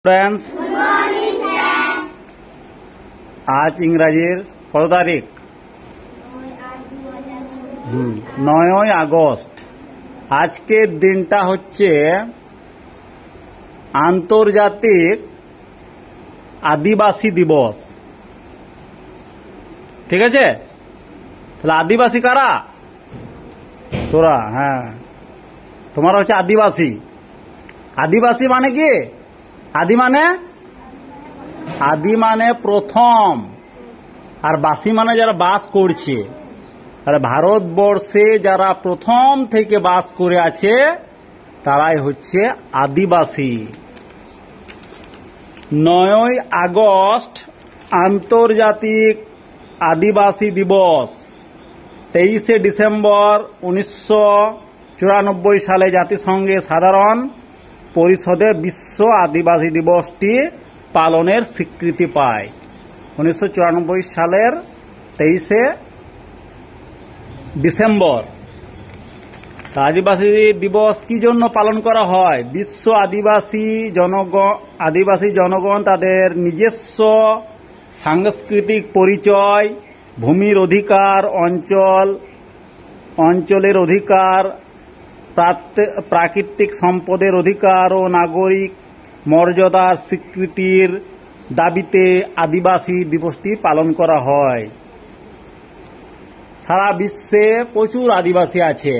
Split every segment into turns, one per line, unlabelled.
Friends आज इंग्राजीर कत तारीख 9 আগস্ট। আজকের দিনটা হচ্ছে আন্তর্জাতিক আদিবাসী দিবস। ঠিক আছে, তাহলে আদিবাসী কারা? তোরা? হ্যাঁ, তোমার হচ্ছে আদিবাসী। আদিবাসী মানে কি? আদি মানে প্রথম, আর বাসী মানে যারা বাস করছে। আর ভারতবর্ষে যারা প্রথম থেকে বাস করে আছে তারাই হচ্ছে আদিবাসী। 9 আগস্ট আন্তর্জাতিক আদিবাসী দিবস। 23 ডিসেম্বর 1994 সালে জাতিসংঘের সাধারণ পরিষদে বিশ্ব আদিবাসী দিবসটি পালনের স্বীকৃতি পায়। 1994 সালের 23 ডিসেম্বর। আদিবাসী দিবস কি জন্য পালন করা হয়? বিশ্ব আদিবাসী জনগণ তাদের নিজস্ব সাংস্কৃতিক পরিচয়, ভূমির অধিকার, অঞ্চলের অধিকার, প্রাকৃতিক সম্পদের অধিকার ও নাগরিক মর্যাদার স্বীকৃতির দাবিতে আদিবাসী দিবসটি পালন করা হয়। সারা বিশ্বে প্রচুর আদিবাসী আছে,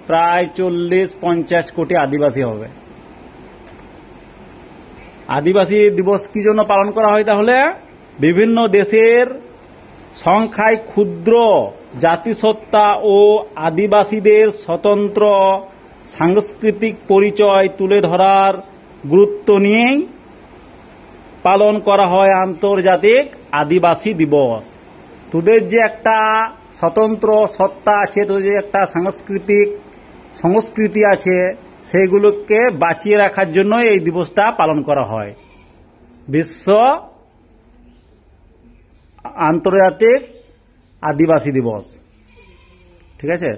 প্রায় 40-50 কোটি আদিবাসী হবে। আদিবাসী দিবস কি জন্য পালন করা হয়? তাহলে বিভিন্ন দেশের সংখ্যায় ক্ষুদ্র জাতিসত্তা ও আদিবাসীদের স্বতন্ত্র সাংস্কৃতিক পরিচয় তুলে ধরার গুরুত্ব নিয়েই পালন করা হয় আন্তর্জাতিক আদিবাসী দিবস। তোদের যে একটা স্বতন্ত্র সত্তা আছে, তোদের যে একটা সংস্কৃতি আছে, সেইগুলোকে বাঁচিয়ে রাখার জন্য এই দিবসটা পালন করা হয়। বিশ্ব আন্তর্জাতিক আদিবাসী দিবস। ঠিক আছে।